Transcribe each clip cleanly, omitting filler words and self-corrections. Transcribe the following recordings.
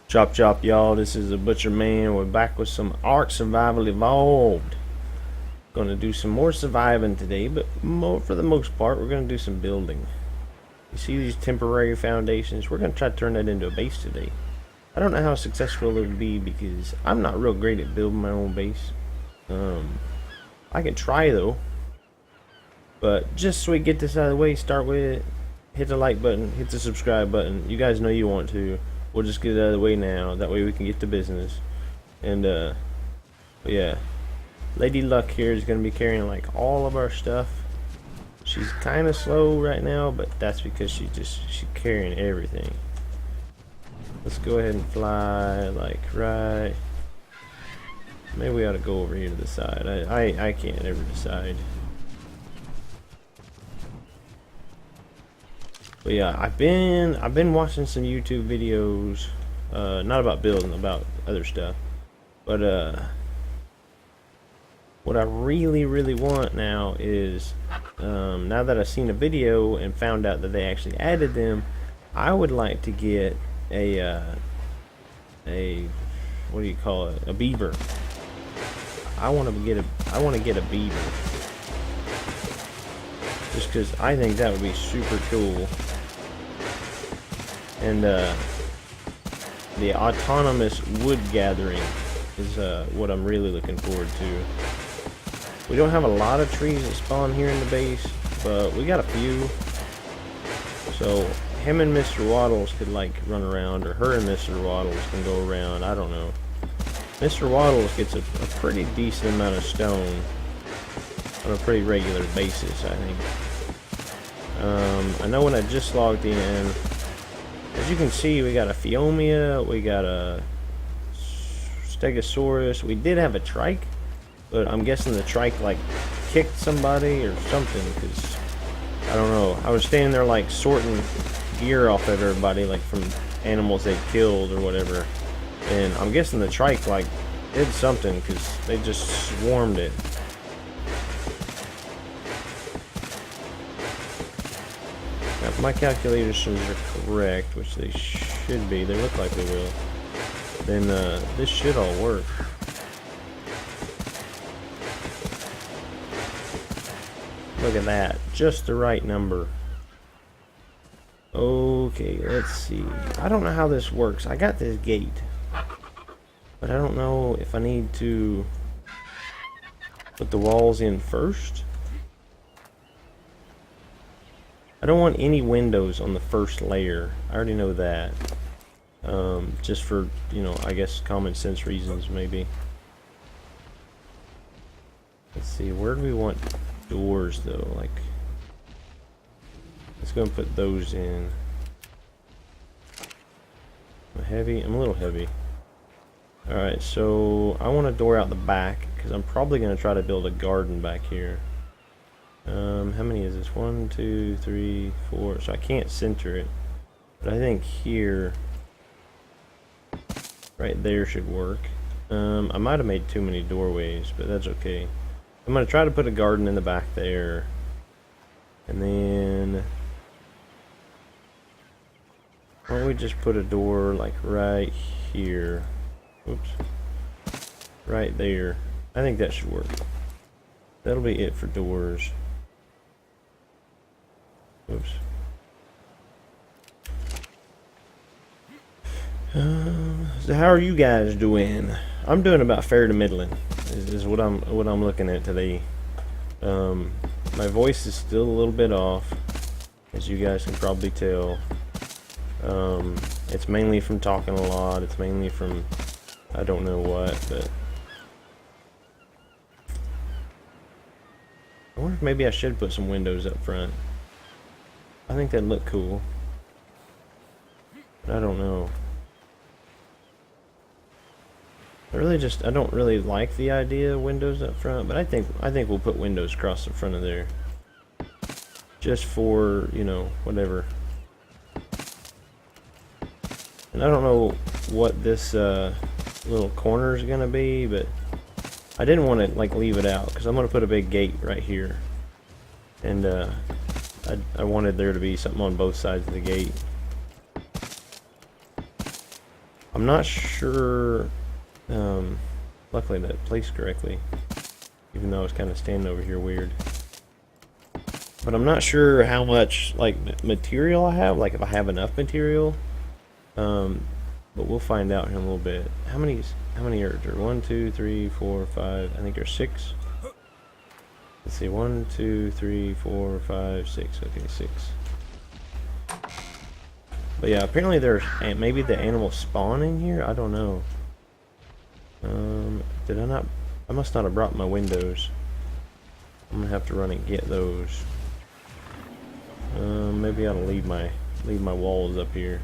Chop chop, y'all. This is the Butcher Man. We're back with some Ark Survival Evolved. Gonna do some more surviving today, but for the most part, we're gonna do some building. You see these temporary foundations? We're gonna try to turn that into a base today. I don't know how successful it'll be because I'm not real great at building my own base. I can try though. But just so we get this out of the way, start with hit the like button, hit the subscribe button. You guys know you want to. We'll just get it out of the way now. That way we can get to business. And yeah, Lady Luck here is gonna be carrying like all of our stuff. She's kind of slow right now, but that's because she's carrying everything. Let's go ahead and fly like right. Maybe we ought to go over here to the side. I can't ever decide. But yeah, I've been watching some YouTube videos, not about building, about other stuff. But what I really want now is, now that I've seen a video and found out that they actually added them, I would like to get a what do you call it? A beaver. I want to get a beaver. Just because I think that would be super cool. And the autonomous wood gathering is what I'm really looking forward to. We don't have a lot of trees that spawn here in the base, but we got a few. So him and Mr. Waddles could like run around, or her and Mr. Waddles can go around. I don't know. Mr. Waddles gets a pretty decent amount of stone on a pretty regular basis, I think. I know when I just logged in, as you can see, we got a Phiomia, we got a Stegosaurus. We did have a Trike, but I'm guessing the Trike like kicked somebody or something, because I don't know. I was standing there like sorting gear off of everybody, like from animals they killed or whatever, and I'm guessing the Trike like did something because they just swarmed it. If my calculations are correct, which they should be, they look like they will, then this should all work. Look at that, just the right number. Okay, let's see. I don't know how this works. I got this gate, but I don't know if I need to put the walls in first. I don't want any windows on the first layer. I already know that. Just for, you know, I guess common sense reasons, maybe. Let's see, where do we want doors, though? Like, let's go and put those in. I'm heavy? I'm a little heavy. Alright, so I want a door out the back, because I'm probably going to try to build a garden back here. How many is this? 1, 2, 3, 4. So I can't center it. But I think here, right there should work. I might have made too many doorways, but that's okay. I'm going to try to put a garden in the back there. And then, why don't we just put a door like right here. Oops. Right there. I think that should work. That'll be it for doors. Oops. So how are you guys doing? I'm doing about fair to middling. Is what I'm looking at today. My voice is still a little bit off, as you guys can probably tell. It's mainly from talking a lot. It's mainly from I don't know what, but I wonder if maybe I should put some windows up front. I think that'd look cool. But I don't know. I don't really like the idea of windows up front, but I think we'll put windows across the front of there. Just for, you know, whatever. And I don't know what this little corner is gonna be, but I didn't want to like leave it out because I'm gonna put a big gate right here, and I wanted there to be something on both sides of the gate. I'm not sure. Luckily that placed correctly, even though I was kind of standing over here weird. But I'm not sure how much like material I have, like if I have enough material. But we'll find out in a little bit. How many are there? 1, 2, 3, 4, 5. I think there's 6. Let's see. 1, 2, 3, 4, 5, 6. Okay, 6. But yeah, apparently there's maybe the animals spawn in here. I don't know. Did I not? I must not have brought my windows. I'm gonna have to run and get those. Maybe I ought to leave my walls up here.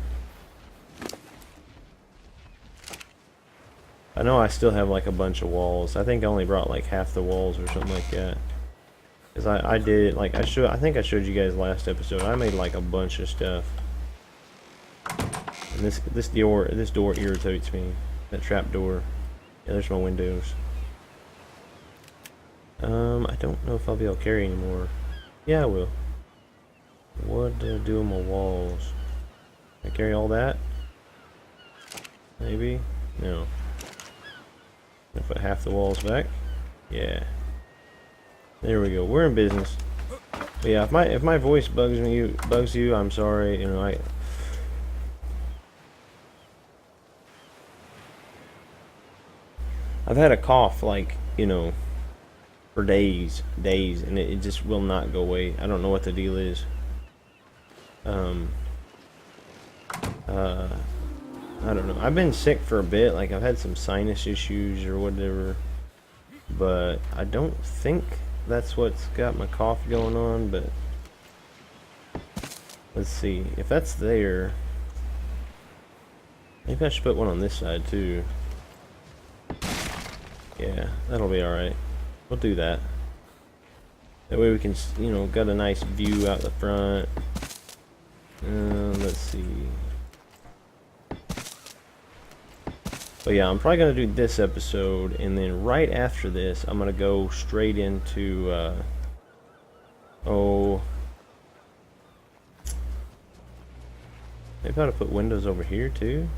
I know I still have like a bunch of walls. I think I only brought like half the walls or something like that. Cause I did like I think I showed you guys last episode. I made like a bunch of stuff. And this door irritates me. That trap door. Yeah, there's my windows. I don't know if I'll be able to carry anymore. Yeah, I will. What do I do on my walls? Can I carry all that? Maybe? No. I'll put half the walls back. Yeah. There we go. We're in business. But yeah, if my voice bugs you, I'm sorry. You know, I've had a cough like, you know, for days, and it just will not go away. I don't know what the deal is. I don't know. I've been sick for a bit. Like I've had some sinus issues or whatever, but I don't think that's what's got my cough going on. But let's see if that's there. Maybe I should put one on this side too. Yeah, that'll be all right. We'll do that. That way we can, you know, got a nice view out the front. Let's see. But yeah, I'm probably going to do this episode, and then right after this, I'm going to go straight into, maybe I ought to put windows over here too?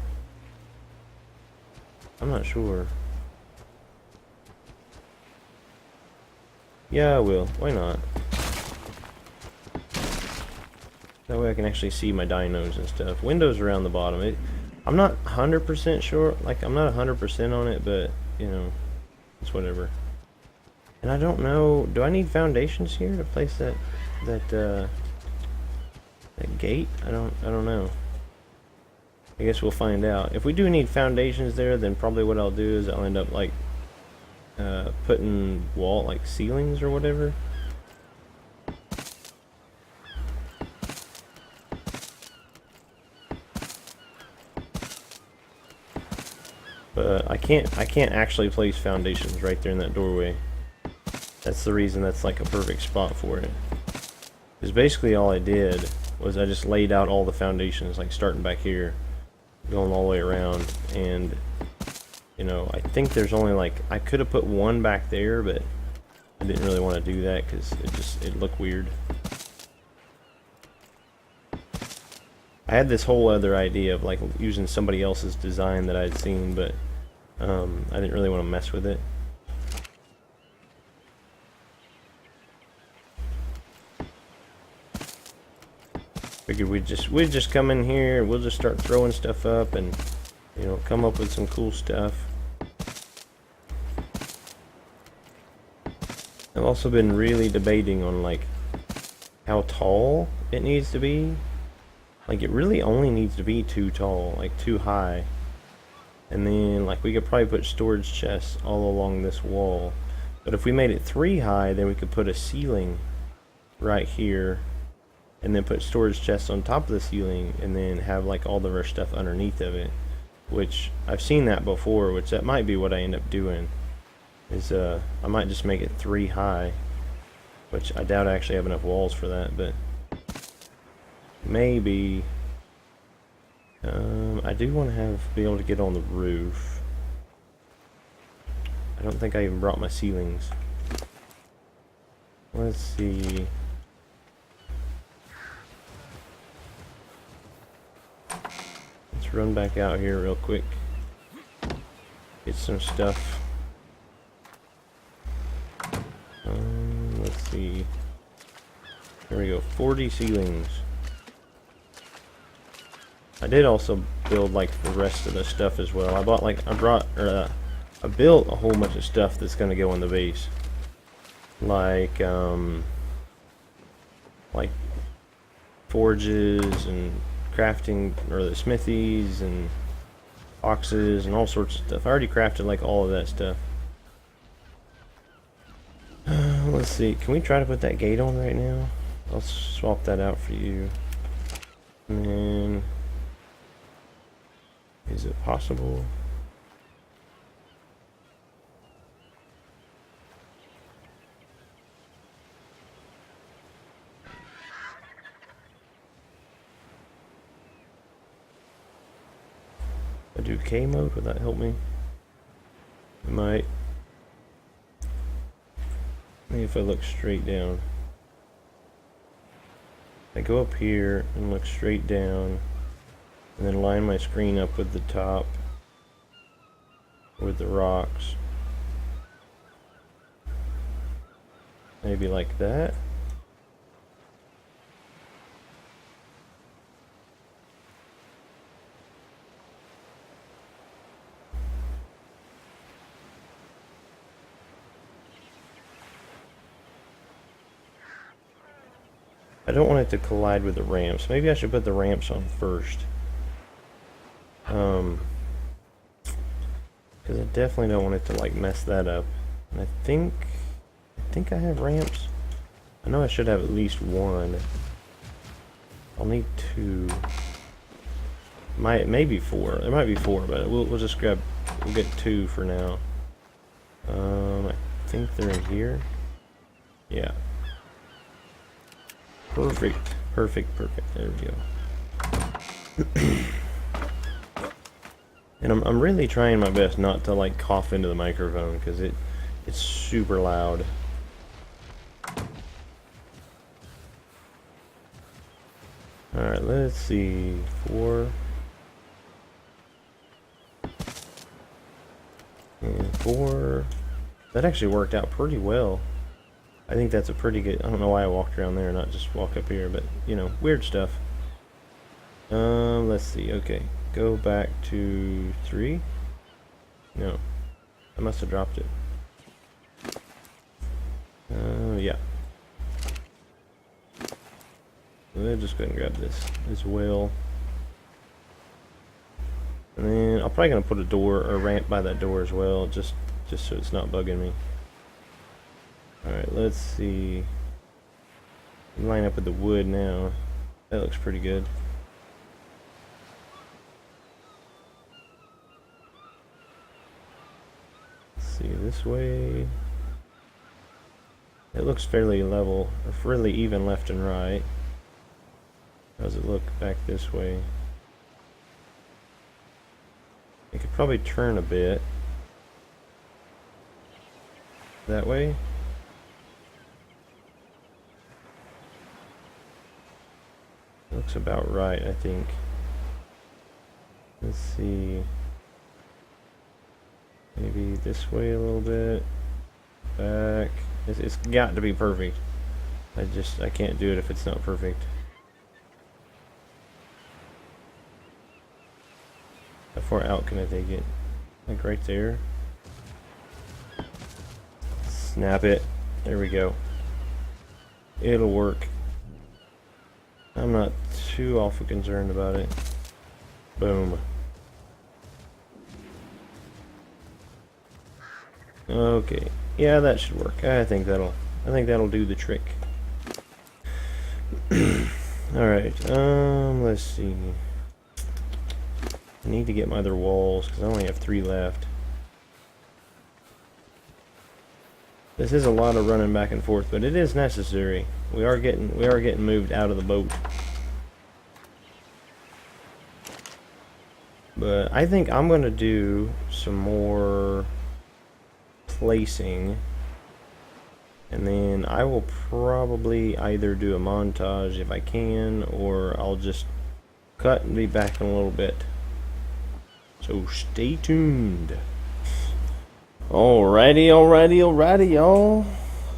I'm not sure. Yeah, I will. Why not? That way I can actually see my dinos and stuff. Windows around the bottom. I'm not 100% sure. Like, I'm not 100% on it, but, you know, it's whatever. And I don't know. Do I need foundations here to place that gate? I don't know. I guess we'll find out. If we do need foundations there, then probably what I'll do is I'll end up, like, putting like ceilings or whatever. But I can't actually place foundations right there in that doorway. That's the reason that's like a perfect spot for it. Because basically all I did was I just laid out all the foundations, like starting back here, going all the way around, and you know, I think there's only like, I could have put one back there, but I didn't really want to do that because it looked weird. I had this whole other idea of like using somebody else's design that I'd seen, but I didn't really want to mess with it. Figured we'd just come in here, we'll just start throwing stuff up and, you know, come up with some cool stuff. I've also been really debating on like how tall it needs to be. Like it really only needs to be too tall, like too high. And then like we could probably put storage chests all along this wall. But if we made it 3 high, then we could put a ceiling right here. And then put storage chests on top of the ceiling and then have like all of our stuff underneath of it. Which I've seen that before, which that might be what I end up doing. Is I might just make it 3 high, which I doubt I actually have enough walls for that, but maybe. I do want to be able to get on the roof. I don't think I even brought my ceilings. Let's see. Let's run back out here real quick. Get some stuff. Let's see. There we go. 40 ceilings. I did also build like the rest of the stuff as well. I built a whole bunch of stuff that's gonna go in the base. Like forges and crafting, or the smithies and boxes and all sorts of stuff. I already crafted like all of that stuff. Let's see. Can we try to put that gate on right now? I'll swap that out for you. And then, is it possible? I do K mode, would that help me? It might. Maybe if I look straight down. I go up here and look straight down, and then line my screen up with the top, with the rocks. Maybe like that. I don't want it to collide with the ramps. Maybe I should put the ramps on first. Because I definitely don't want it to like mess that up. And I think I have ramps. I know I should have at least one. I'll need two. Maybe four. There might be four, but we'll just grab. We'll get two for now. I think they're in here. Yeah. Perfect. Perfect. Perfect. There we go. And I'm really trying my best not to like cough into the microphone because it's super loud. Alright, let's see. 4 and 4. That actually worked out pretty well. I think that's a pretty good. I don't know why I walked around there and not just walk up here, but you know, weird stuff. Let's see. Okay, go back to 3. No, I must have dropped it. Yeah. We'll just go ahead and grab this as well. And then I'm probably gonna put a door or a ramp by that door as well, just so it's not bugging me. Alright, let's see. Line up with the wood now. That looks pretty good. Let's see, this way. It looks fairly level, or fairly even left and right. How does it look back this way? I could probably turn a bit. That way. Looks about right, I think. Let's see. Maybe this way a little bit. Back. It's got to be perfect. I can't do it if it's not perfect. How far out can I take it? Like right there. Snap it. There we go. It'll work. I'm not too awful concerned about it. Boom. Okay. Yeah, that should work. I think that'll do the trick. Alright, let's see. I need to get my other walls because I only have 3 left. This is a lot of running back and forth, but it is necessary. We are getting moved out of the boat. But I think I'm gonna do some more placing, and then I will probably either do a montage if I can, or I'll just cut and be back in a little bit. So stay tuned. Alrighty, y'all.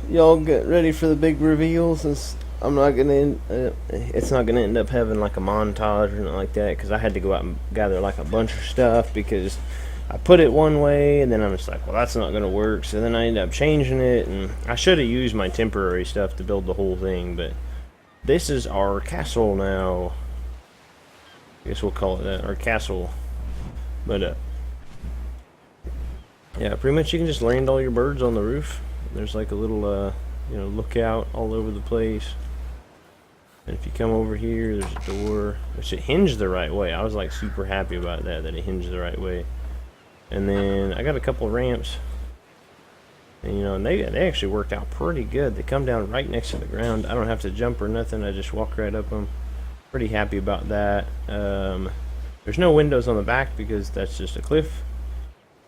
Y'all get ready for the big reveal, since I'm not gonna it's not gonna end up having like a montage or anything like that, because I had to go out and gather like a bunch of stuff, because I put it one way and then I'm just like, well, that's not gonna work, so then I ended up changing it, and I should have used my temporary stuff to build the whole thing, but this is our castle now. I guess we'll call it that, our castle. But yeah, pretty much you can just land all your birds on the roof. There's like a little, lookout all over the place. And if you come over here, there's a door, which it hinged the right way. I was like super happy about that it hinged the right way. And then I got a couple ramps. And and they actually worked out pretty good. They come down right next to the ground. I don't have to jump or nothing. I just walk right up them. Pretty happy about that. There's no windows on the back because that's just a cliff.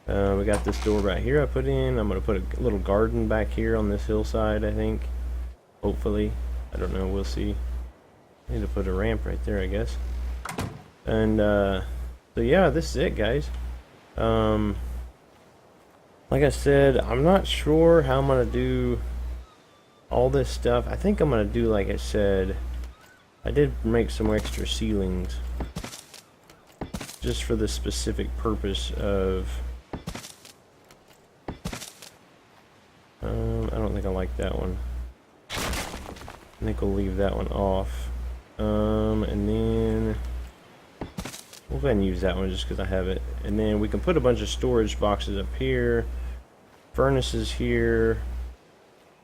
We got this door right here I put in. I'm going to put a little garden back here on this hillside, I think. Hopefully. I don't know. We'll see. Need to put a ramp right there, I guess. And, so yeah, this is it, guys. Like I said, I'm not sure how I'm going to do all this stuff. I think I'm going to do, like I said, I did make some extra ceilings. Just for the specific purpose of... I don't think I like that one. I think we'll leave that one off. And then we'll go ahead and use that one just because I have it. And then we can put a bunch of storage boxes up here. Furnaces here.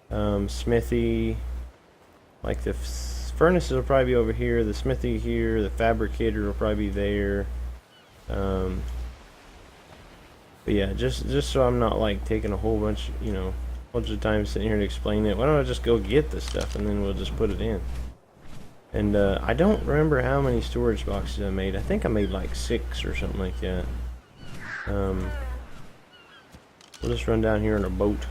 Smithy. Like the furnaces will probably be over here. The smithy here. The fabricator will probably be there. But yeah, just so I'm not like taking a whole bunch, bunch of time sitting here to explain it. Why don't I just go get the stuff and then we'll just put it in. And I don't remember how many storage boxes I made. I think I made like 6 or something like that. We'll just run down here in a boat.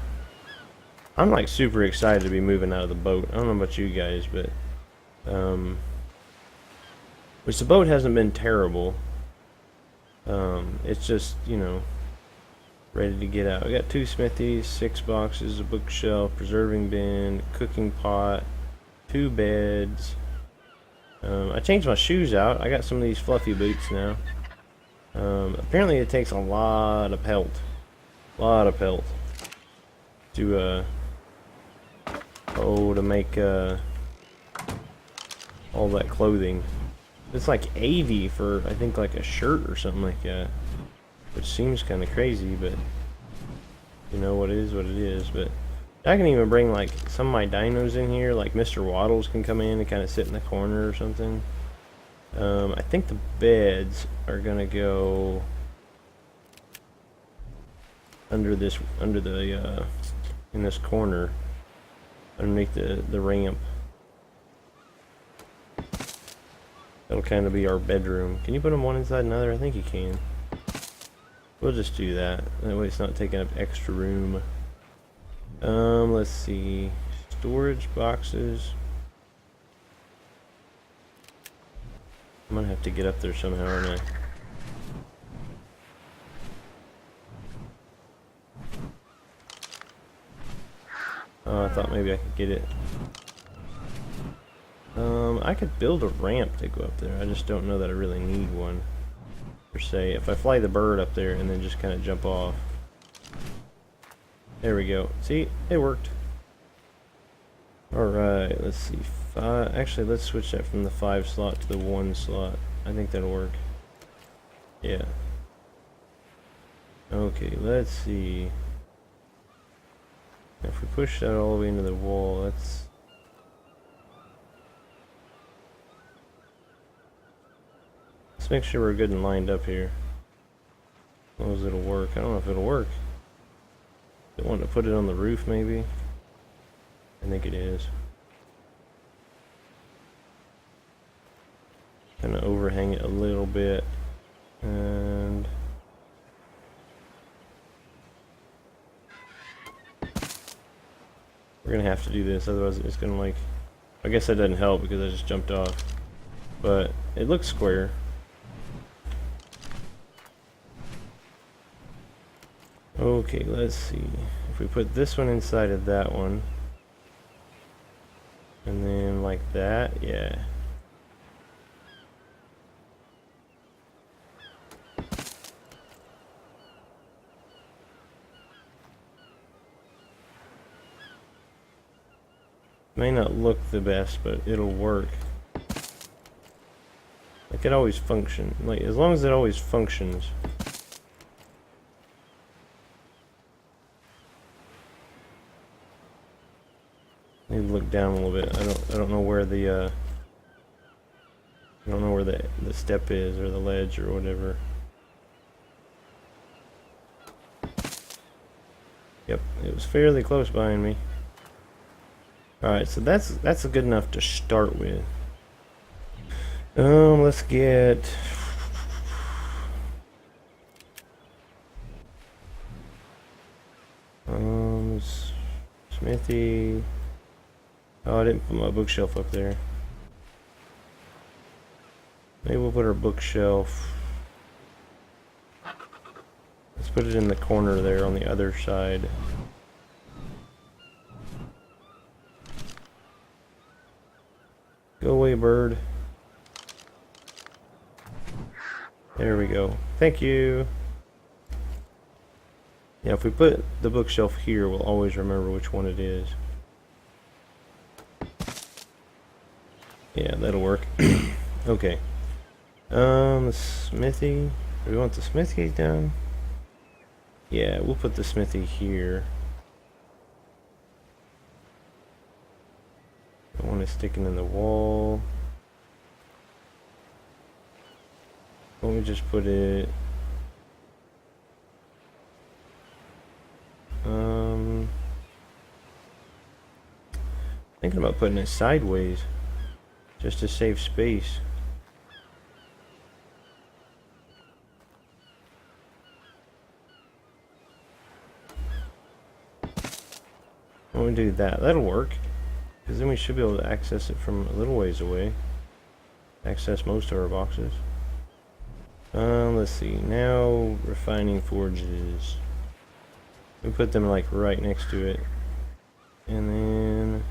I'm like super excited to be moving out of the boat. I don't know about you guys, but which the boat hasn't been terrible. It's just, ready to get out. I got 2 smithies, 6 boxes, a bookshelf, preserving bin, cooking pot, 2 beds. I changed my shoes out. I got some of these fluffy boots now. Apparently it takes a lot of pelt. To make all that clothing. It's like 80 for, I think, like a shirt or something like that. Which seems kind of crazy, but what it is. But I can even bring like some of my dinos in here, like Mr. Waddles can come in and kind of sit in the corner or something. I think the beds are gonna go under the in this corner, underneath the ramp. That'll kind of be our bedroom. Can you put them one inside another? I think you can. We'll just do that. That way it's not taking up extra room. Let's see. Storage boxes. I'm gonna have to get up there somehow, aren't I? Oh, I thought maybe I could get it. I could build a ramp to go up there. I just don't know that I really need one. Per se. If I fly the bird up there and then just kind of jump off. There we go. See? It worked. Alright, let's see. Actually, let's switch that from the 5 slot to the 1 slot. I think that'll work. Yeah. Okay, let's see. If we push that all the way into the wall, let's make sure we're good and lined up here. As long as it'll work. I don't know if it'll work. They want to put it on the roof, maybe? I think it is. Kind of overhang it a little bit. And we're gonna have to do this, otherwise it's gonna like... I guess that doesn't help because I just jumped off. But it looks square. Okay, let's see. If we put this one inside of that one, and then like that, yeah. May not look the best, but it'll work. Like it always function. Like as long as it always functions. Maybe look down a little bit. I don't know where the I don't know where the step is or the ledge or whatever. Yep, it was fairly close behind me. Alright, so that's good enough to start with. Let's get smithy. Oh, I didn't put my bookshelf up there. Maybe we'll put our bookshelf. Let's put it in the corner there on the other side. Go away, bird. There we go. Thank you. Yeah, if we put the bookshelf here, we'll always remember which one it is. Yeah, that'll work. Okay. The smithy. Do we want the smithy down? Yeah, we'll put the smithy here. I want it sticking in the wall. Let me just put it. Thinking about putting it sideways, just to save space. When we do that, that'll work. Because then we should be able to access it from a little ways away. Access most of our boxes. Let's see. Now, refining forges. We put them like right next to it. And then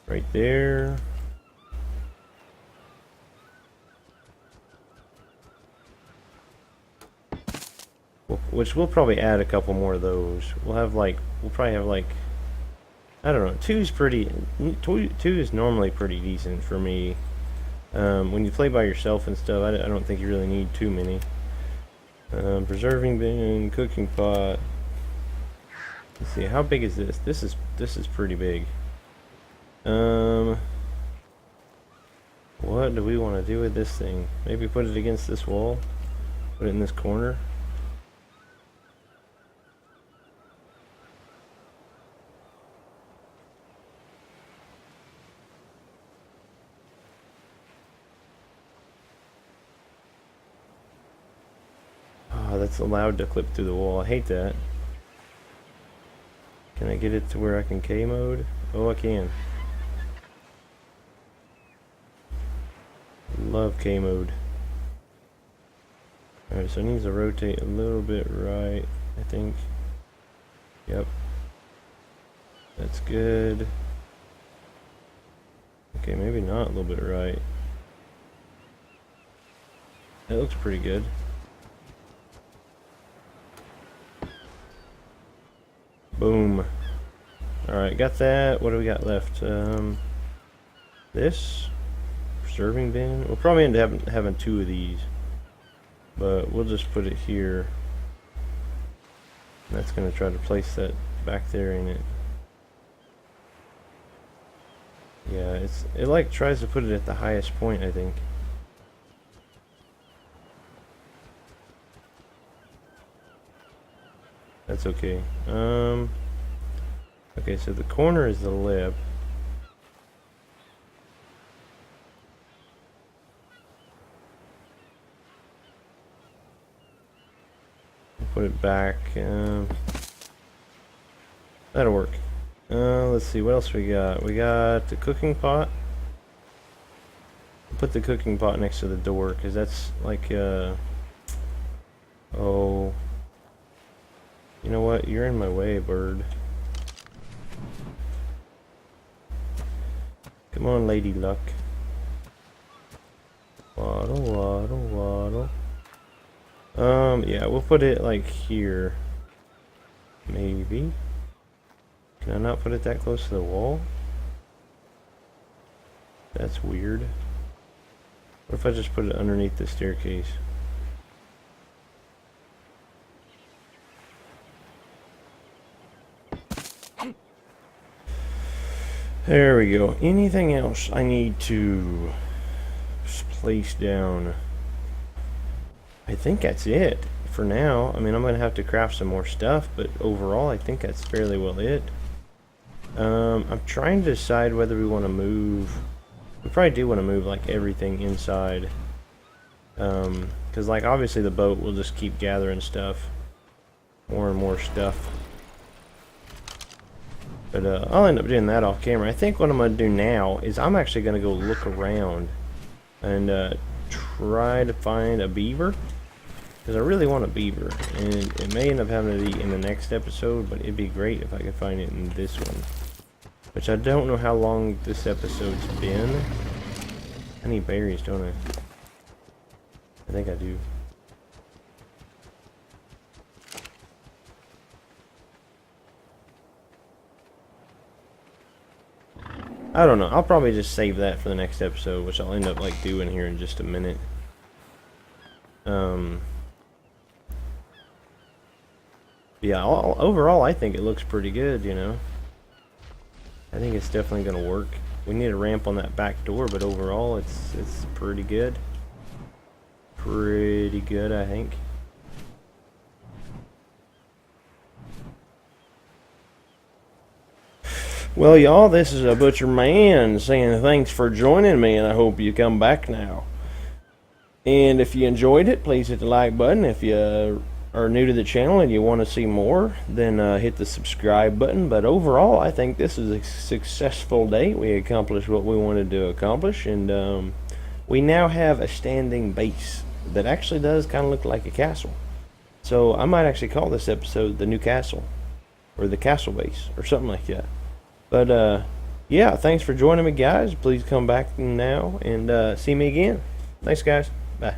right there. Which we'll probably add a couple more of those. We'll probably have like, I don't know, two is normally pretty decent for me. When you play by yourself and stuff, I don't think you really need too many. Preserving bin, cooking pot. Let's see, how big is this? This is pretty big. What do we want to do with this thing? Maybe put it against this wall? Put it in this corner? That's allowed to clip through the wall. I hate that. Can I get it to where I can K mode? Oh, I can. Love K mode. Alright, so it needs to rotate a little bit right, I think. Yep. That's good. Okay, maybe not a little bit right. That looks pretty good. Boom. Alright, got that. What do we got left? This preserving bin. We'll probably end up having two of these, but we'll just put it here. That's gonna try to place that back there, ain't it? Yeah, it like tries to put it at the highest point, I think. That's okay. Okay, so the corner is the lip. Put it back. That'll work. Let's see, what else we got? We got the cooking pot. Put the cooking pot next to the door, because that's like, oh... know what? You're in my way, bird. Come on, Lady Luck. Waddle, waddle, waddle. Yeah, we'll put it like here. Maybe. Can I not put it that close to the wall? That's weird. What if I just put it underneath the staircase? There we go. Anything else I need to place down? I think that's it for now. I mean, I'm going to have to craft some more stuff, but overall I think that's fairly well it. I'm trying to decide whether we want to move. We probably do want to move like everything inside. Because like obviously the boat will just keep gathering stuff. More and more stuff. But I'll end up doing that off camera. I think what I'm going to do now is I'm actually going to go look around and try to find a beaver. Because I really want a beaver. And it may end up having to be in the next episode, but it'd be great if I could find it in this one. Which I don't know how long this episode's been. I need berries, don't I? I think I do. I don't know. I'll probably just save that for the next episode, which I'll end up like doing here in just a minute. Yeah, overall I think it looks pretty good, you know. I think it's definitely going to work. We need a ramp on that back door, but overall it's pretty good. Pretty good, I think. Well, y'all, this is a Butcher Man saying thanks for joining me, and I hope you come back now. And if you enjoyed it, please hit the like button. If you are new to the channel and you want to see more, then hit the subscribe button. But overall, I think this is a successful day. We accomplished what we wanted to accomplish, and we now have a standing base that actually does kind of look like a castle. So I might actually call this episode the New Castle, or the Castle Base, or something like that. But yeah, thanks for joining me, guys. Please come back now and see me again. Thanks, guys. Bye.